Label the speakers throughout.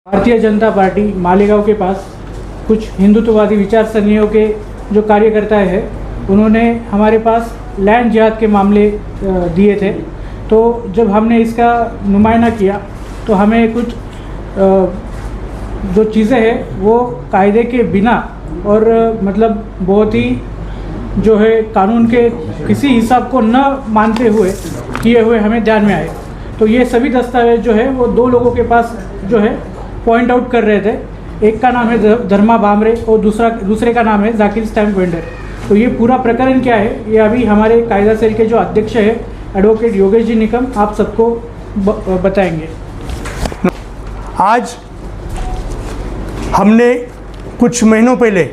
Speaker 1: Bharatiya Janata party Malegaon के पास कुछ हिंदुत्ववादी विचारसरणियों के जो कार्यकर्ता है उन्होंने हमारे पास लैंड जिहाद के मामले दिए थे। तो जब हमने इसका नुमाइना किया तो हमें कुछ जो चीज़ें हैं वो कायदे के बिना और मतलब बहुत ही जो है कानून के किसी हिसाब को न मानते हुए किए हुए हमें ध्यान में आए। तो ये सभी दस्तावेज जो है वो दो लोगों के पास जो है पॉइंट आउट कर रहे थे। एक का नाम है धर्मा भामरे और दूसरे का नाम है जाकिर स्टैम्प वेंडर। तो ये पूरा प्रकरण क्या है ये अभी हमारे कायदा सेल के जो अध्यक्ष है एडवोकेट योगेश जी निकम आप सबको बताएंगे।
Speaker 2: आज हमने कुछ महीनों पहले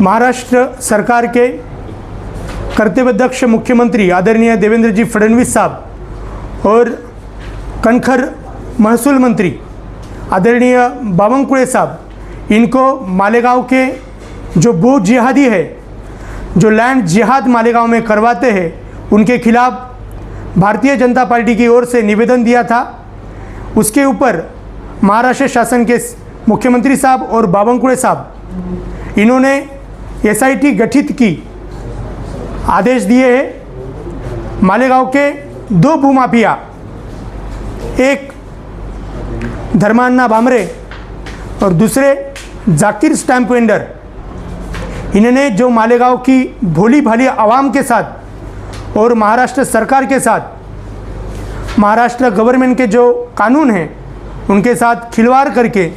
Speaker 2: महाराष्ट्र सरकार के कर्तव्यदक्ष मुख्यमंत्री आदरणीय देवेंद्र जी फडणवीस साहब और कनखर महसूल मंत्री आदरणीय बावनकुळे साहब इनको मालेगांव के जो भू जिहादी है जो लैंड जिहाद मालेगांव में करवाते हैं उनके खिलाफ भारतीय जनता पार्टी की ओर से निवेदन दिया था। उसके ऊपर महाराष्ट्र शासन के मुख्यमंत्री साहब और बावनकुळे साहब इन्होंने एसआईटी गठित की आदेश दिए हैं। मालेगांव के दो भूमाफिया एक धर्मान्ना भामरे और दूसरे जाकिर स्टैम्प वेंडर इन्होंने जो मालेगांव की भोली भाली आवाम के साथ और महाराष्ट्र सरकार के साथ महाराष्ट्र गवर्नमेंट के जो कानून हैं उनके साथ खिलवाड़ करके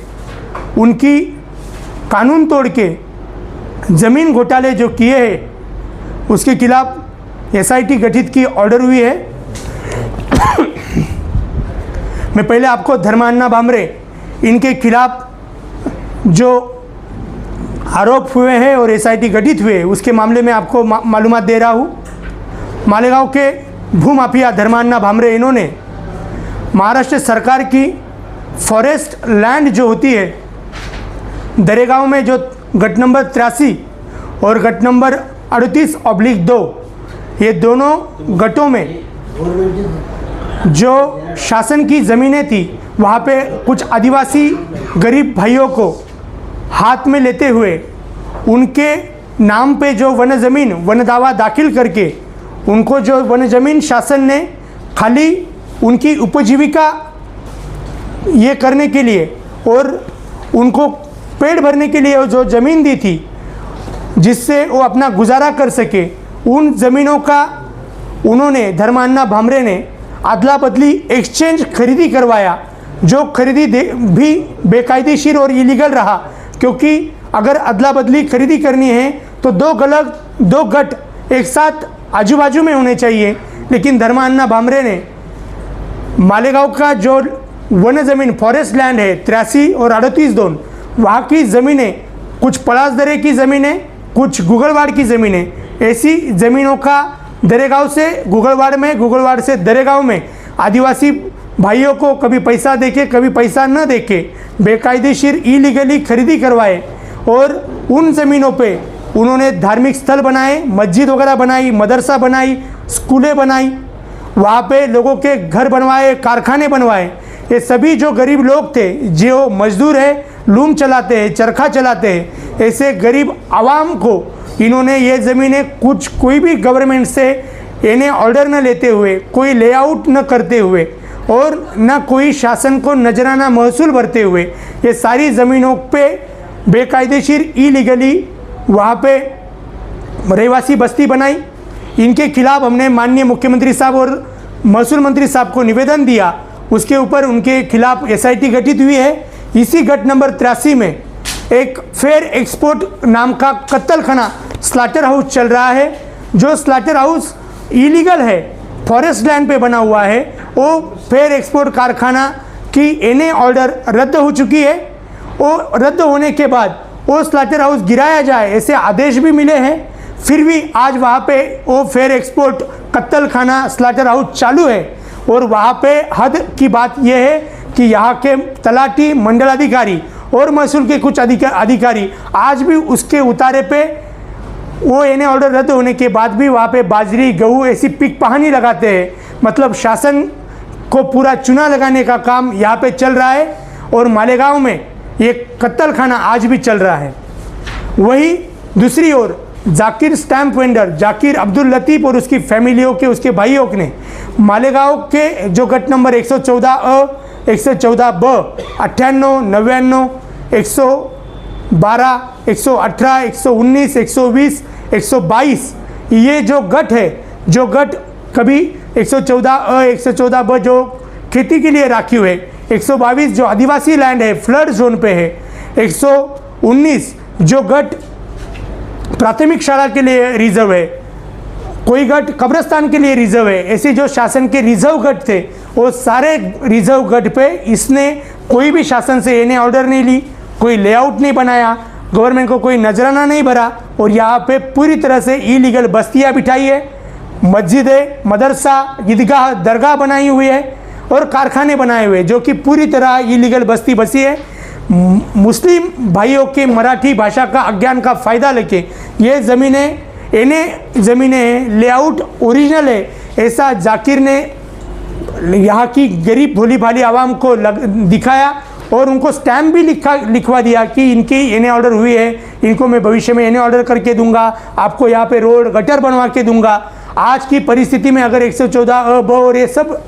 Speaker 2: उनकी कानून तोड़ के ज़मीन घोटाले जो किए हैं उसके खिलाफ एसआईटी गठित की ऑर्डर हुई है। मैं पहले आपको धर्मान्ना भामरे इनके खिलाफ जो आरोप हुए हैं और एसआईटी गठित हुए उसके मामले में आपको मालूमात दे रहा हूँ। मालेगांव के भूमाफिया धर्मान्ना भामरे इन्होंने महाराष्ट्र सरकार की फॉरेस्ट लैंड जो होती है दरेगांव में जो गट नंबर 83 और गट नंबर 38/2 ये दोनों गटों में जो शासन की ज़मीनें थी वहाँ पे कुछ आदिवासी गरीब भाइयों को हाथ में लेते हुए उनके नाम पे जो वन ज़मीन वन दावा दाखिल करके उनको जो वन ज़मीन शासन ने खाली उनकी उपजीविका ये करने के लिए और उनको पेट भरने के लिए जो ज़मीन दी थी जिससे वो अपना गुजारा कर सके उन ज़मीनों का उन्होंने धर्मान्ना भामरे ने अदला बदली एक्सचेंज खरीदी करवाया जो खरीदी भी बेकायदेशीर और इलीगल रहा। क्योंकि अगर अदला बदली खरीदी करनी है तो दो गट एक साथ आजू बाजू में होने चाहिए, लेकिन धर्मान्ना भामरे ने मालेगांव का जो वन ज़मीन फॉरेस्ट लैंड है 83 और 38/2 वहाँ की ज़मीनें कुछ पलास दरे की ज़मीनें कुछ गुगलवाड़ की ज़मीनें ऐसी ज़मीनों का दरेगांव से गुगलवाड़ में गुगलवाड़ से दरेगांव में आदिवासी भाइयों को कभी पैसा देके कभी पैसा न देके बेकायदेशीर इलीगली खरीदी करवाए और उन ज़मीनों पे उन्होंने धार्मिक स्थल बनाए, मस्जिद वगैरह बनाई, मदरसा बनाई, स्कूलें बनाई, वहाँ पे लोगों के घर बनवाए, कारखाने बनवाए। ये सभी जो गरीब लोग थे जो मजदूर है, लूम चलाते हैं, चरखा चलाते हैं, ऐसे गरीब आवाम को इन्होंने ये ज़मीनें कोई भी गवर्नमेंट से इन्हें ऑर्डर न लेते हुए कोई लेआउट न करते हुए और न कोई शासन को नजराना महसूल भरते हुए ये सारी ज़मीनों पे बेकायदेशीर इलीगली वहाँ पे रहवासी बस्ती बनाई। इनके खिलाफ हमने माननीय मुख्यमंत्री साहब और महसूल मंत्री साहब को निवेदन दिया। उसके ऊपर उनके खिलाफ एसआईटी गठित हुई है। इसी गट नंबर 83 में एक फेयर एक्सपोर्ट नाम का कत्तलखाना स्लाटर हाउस चल रहा है जो स्लाटर हाउस इलीगल है, फॉरेस्ट लैंड पे बना हुआ है। वो फेयर एक्सपोर्ट कारखाना की एनए ऑर्डर रद्द हो चुकी है। वो रद्द होने के बाद वो स्लाटर हाउस गिराया जाए ऐसे आदेश भी मिले हैं, फिर भी आज वहाँ पे वो फेयर एक्सपोर्ट कत्तलखाना स्लाटर हाउस चालू है। और वहाँ पे हद की बात यह है कि यहाँ के तलाटी मंडलाधिकारी और महसूल के कुछ अधिकारी आज भी उसके उतारे पे वो एनए ऑर्डर रद्द होने के बाद भी वहाँ पे बाजरी गेहूँ ऐसी पिक पहानी लगाते हैं। मतलब शासन को पूरा चुना लगाने का काम यहाँ पे चल रहा है और मालेगांव में ये कत्ल खाना आज भी चल रहा है। वही दूसरी ओर जाकिर स्टैम्प वेंडर जाकिर अब्दुल लतीफ़ और उसकी फैमिलियों के उसके भाइयों ने मालेगांव के जो गट नंबर 114A 114B 98 99 112 118 119 120 122 ये जो गट है, जो गट कभी 114A 114B जो खेती के लिए राखी हुए, 122 जो आदिवासी लैंड है फ्लड जोन पे है, 119 जो गट प्राथमिक शाला के लिए रिजर्व है, कोई गट कब्रस्तान के लिए रिजर्व है। ऐसे जो शासन के रिजर्व गट थे वो सारे रिजर्व गट पे इसने कोई भी शासन से एने ऑर्डर नहीं ली, कोई लेआउट नहीं बनाया, गवर्नमेंट को कोई नजराना नहीं भरा और यहाँ पे पूरी तरह से इलीगल बस्तियाँ बिठाई है, मस्जिदें, मदरसा, ईदगाह, दरगाह बनाई हुई है और कारखाने बनाए हुए जो कि पूरी तरह इलीगल बस्ती बसी है। मुस्लिम भाइयों के मराठी भाषा का अज्ञान का फ़ायदा लेके ये ज़मीनें ज़मीनें लेआउट ओरिजिनल है ऐसा जाकिर ने यहाँ की गरीब भोली भाली आवाम को दिखाया और उनको स्टैम्प भी लिखवा दिया कि इनकी एने ऑर्डर हुई है, इनको मैं भविष्य में एने ऑर्डर करके दूंगा, आपको यहाँ पे रोड गटर बनवा के दूंगा। आज की परिस्थिति में अगर 114A और ये सब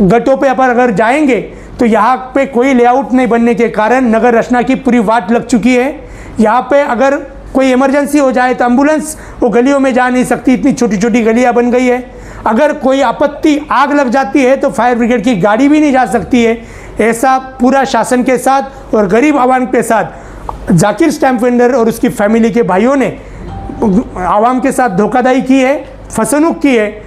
Speaker 2: गटों पे अगर जाएंगे तो यहाँ पे कोई लेआउट नहीं बनने के कारण नगर रचना की पूरी वाट लग चुकी है। यहाँ पे अगर कोई इमरजेंसी हो जाए तो एम्बुलेंस वो गलियों में जा नहीं सकती, इतनी छोटी छोटी गलियाँ बन गई है। अगर कोई आपत्ति आग लग जाती है तो फायर ब्रिगेड की गाड़ी भी नहीं जा सकती है। ऐसा पूरा शासन के साथ और गरीब आवाम के साथ जाकिर स्टैम्प वेंडर और उसकी फैमिली के भाइयों ने आवाम के साथ धोखाधड़ी की है, फसनुक की है।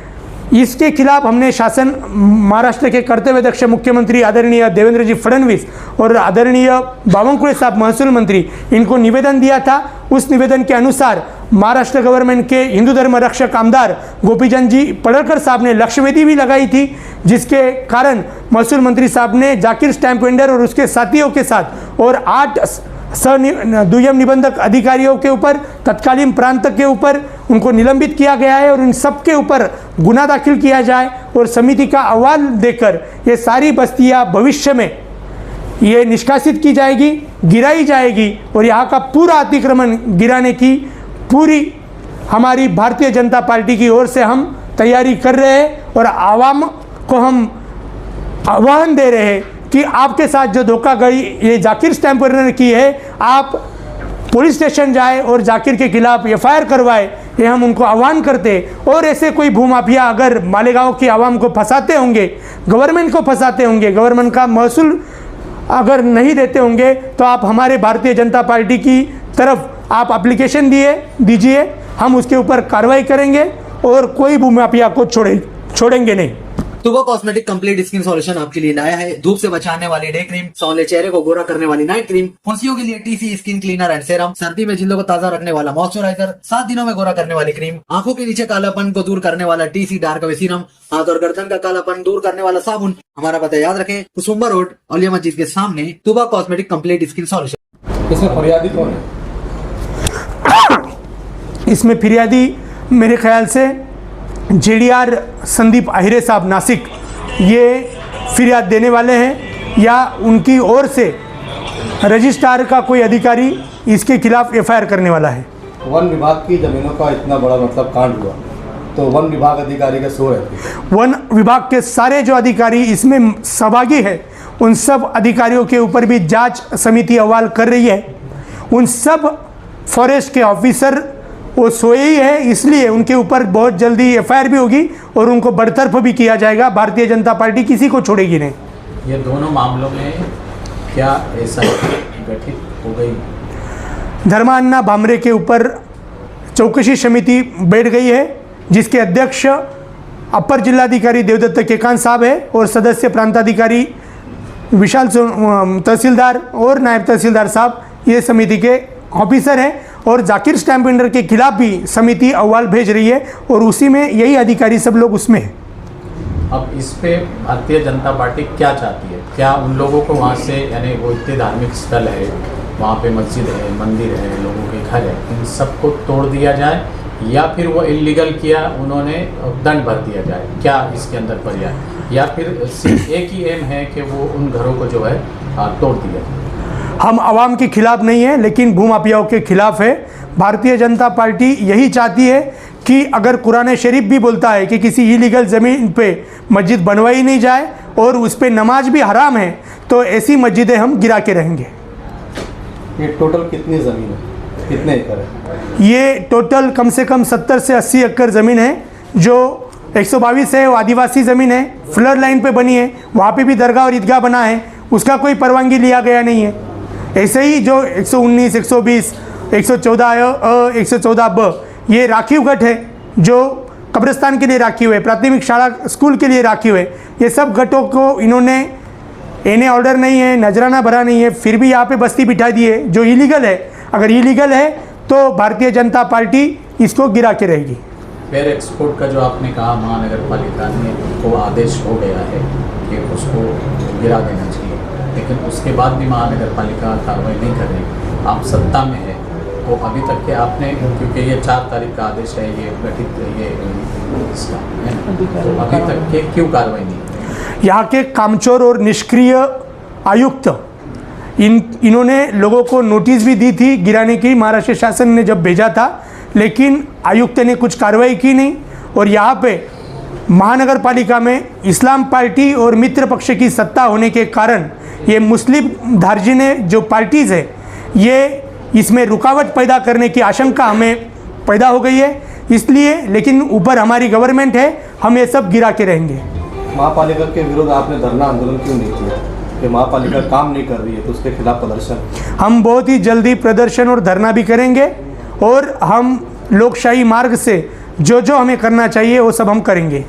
Speaker 2: इसके खिलाफ हमने शासन महाराष्ट्र के कर्तव्यदक्ष मुख्यमंत्री आदरणीय देवेंद्र जी फडणवीस और आदरणीय बावनकुळे साहब महसूल मंत्री इनको निवेदन दिया था। उस निवेदन के अनुसार महाराष्ट्र गवर्नमेंट के हिंदू धर्म रक्षक आमदार गोपीचंद जी पडळकर साहब ने लक्ष्यवेदी भी लगाई थी, जिसके कारण महसूल मंत्री साहब ने जाकिर स्टैम्प वेंडर और उसके साथियों के साथ और 8 दुय्यम निबंधक अधिकारियों के ऊपर, तत्कालीन प्रांत के ऊपर उनको निलंबित किया गया है और इन सब के ऊपर गुना दाखिल किया जाए और समिति का अहवाल देकर ये सारी बस्तियां भविष्य में ये निष्कासित की जाएगी, गिराई जाएगी और यहाँ का पूरा अतिक्रमण गिराने की पूरी हमारी भारतीय जनता पार्टी की ओर से हम तैयारी कर रहे हैं और आवाम को हम आह्वान दे रहे हैं कि आपके साथ जो धोखाधड़ी ये जाकिर स्टैम्प वेंडर ने की है, आप पुलिस स्टेशन जाए और जाकिर के खिलाफ FIR करवाए, ये हम उनको आह्वान करते हैं। और ऐसे कोई भूमाफिया अगर मालेगांव की आवाम को फंसाते होंगे, गवर्नमेंट को फंसाते होंगे, गवर्नमेंट का महसूल अगर नहीं देते होंगे तो आप हमारे भारतीय जनता पार्टी की तरफ आप एप्लीकेशन दीजिए, हम उसके ऊपर कार्रवाई करेंगे और कोई भूमाफिया को छोड़ेंगे नहीं।
Speaker 3: तुबा कॉस्मेटिक कंप्लीट स्किन सॉल्यूशन आपके लिए नया है। धूप से बचाने वाली डे क्रीम, सौंदर्य चेहरे को गोरा करने वाली नाइट क्रीम, फुंसियों के लिए TC skin cleaner and serum, सर्दी में जिल्दों को ताजा रखने वाला मॉइस्चराइजर, 7 दिनों में गोरा करने वाली क्रीम, आंखों के नीचे कालापन को दूर करने वाला TC डार्क वे सीरम, हाथ और गर्दन का कालापन दूर करने वाला साबुन। हमारा पता याद रखें, कुसुम्बा रोड औलिया मस्जिद के सामने, तुबा कॉस्मेटिक कंप्लीट स्किन सॉल्यूशन।
Speaker 4: इसमें फरियादी कौन है?
Speaker 2: इसमें फिरियादी मेरे ख्याल से JDR संदीप आहिरे साहब नासिक ये फिरियाद देने वाले हैं या उनकी ओर से रजिस्ट्रार का कोई अधिकारी इसके खिलाफ FIR करने वाला है।
Speaker 4: वन विभाग की जमीनों का इतना बड़ा कांड हुआ तो वन विभाग अधिकारी का शोर है।
Speaker 2: वन विभाग के सारे जो अधिकारी इसमें सहभागी है उन सब अधिकारियों के ऊपर भी जांच समिति अहवाल कर रही है। उन सब फॉरेस्ट के ऑफिसर वो सोए ही है, इसलिए उनके ऊपर बहुत जल्दी FIR भी होगी और उनको बरतरफ भी किया जाएगा। भारतीय जनता पार्टी किसी को छोड़ेगी नहीं।
Speaker 5: ये दोनों मामलों में क्या SIT गठित हो गई?
Speaker 2: धर्मान्ना भामरे के ऊपर चौकसी समिति बैठ गई है जिसके अध्यक्ष अपर जिलाधिकारी देवदत्त केकांत साहब है और सदस्य प्रांताधिकारी विशाल तहसीलदार और नायब तहसीलदार साहब ये समिति के ऑफिसर हैं और जाकिर स्टैम्प वेंडर के खिलाफ भी समिति अहवाल भेज रही है और उसी में यही अधिकारी सब लोग उसमें हैं।
Speaker 5: अब इस पे भारतीय जनता पार्टी क्या चाहती है? क्या उन लोगों को वहाँ से, यानी वो इतने धार्मिक स्थल है, वहाँ पे मस्जिद है, मंदिर है, लोगों के घर है, इन सबको तोड़ दिया जाए या फिर वो इलीगल किया उन्होंने दंड भर दिया जाए, क्या इसके अंदर पर्याय, या फिर सिर्फ एक ही एम है कि वो उन घरों को जो है तोड़ दिया जाए?
Speaker 2: हम आवाम के खिलाफ नहीं है, लेकिन भूमाफियाओं के खिलाफ है। भारतीय जनता पार्टी यही चाहती है कि अगर कुरान शरीफ भी बोलता है कि किसी इलीगल ज़मीन पे मस्जिद बनवाई नहीं जाए और उस पर नमाज भी हराम है, तो ऐसी मस्जिदें हम गिरा के रहेंगे।
Speaker 4: ये टोटल कितनी ज़मीन है, कितने एकड़ है?
Speaker 2: ये टोटल कम से कम 70 से 80 एकड़ ज़मीन है। जो 122 है वो आदिवासी ज़मीन है, फ्लड लाइन पे बनी है, वहाँ पे भी दरगाह और ईदगाह बना है, उसका कोई परवानगी लिया गया नहीं है। ऐसे ही जो 119, 120, 114 114 ब ये राखीव गट है, जो कब्रिस्तान के लिए राखीव है, प्राथमिक शाला स्कूल के लिए राखीव है। ये सब गटों को इन्होंने एने ऑर्डर नहीं है, नजराना भरा नहीं है, फिर भी यहाँ पे बस्ती बिठा दी है जो इलीगल है। अगर इलीगल है तो भारतीय जनता पार्टी इसको गिरा के रहेगी।
Speaker 5: फेयर एक्सपोर्ट का जो आपने कहा, महानगर पालिका ने को आदेश हो गया है कि उसको गिरा देना चाहिए, लेकिन उसके बाद भी महानगर पालिका कार्रवाई नहीं कर रही। आप सत्ता में है तो अभी तक के आपने, क्योंकि ये 4 तारीख का आदेश है, ये गठित ये इसका है ना, तो अभी तक के क्यों कार्रवाई नहीं?
Speaker 2: यहाँ के कामचोर और निष्क्रिय आयुक्त इन्होंने लोगों को नोटिस भी दी थी गिराने की, महाराष्ट्र शासन ने जब भेजा था, लेकिन आयुक्त ने कुछ कार्रवाई की नहीं। और यहाँ पे महानगर पालिका में इस्लाम पार्टी और मित्र पक्ष की सत्ता होने के कारण ये मुस्लिम धार्जिने जो पार्टीज़ है, ये इसमें रुकावट पैदा करने की आशंका हमें पैदा हो गई है। इसलिए, लेकिन ऊपर हमारी गवर्नमेंट है, हम ये सब गिरा के रहेंगे।
Speaker 4: महापालिका के विरुद्ध आपने धरना आंदोलन क्यों नहीं किया कि महापालिका काम नहीं कर रही है, तो उसके खिलाफ प्रदर्शन?
Speaker 2: हम बहुत ही जल्दी प्रदर्शन और धरना भी करेंगे, और हम लोकशाही मार्ग से जो जो हमें करना चाहिए वो सब हम करेंगे।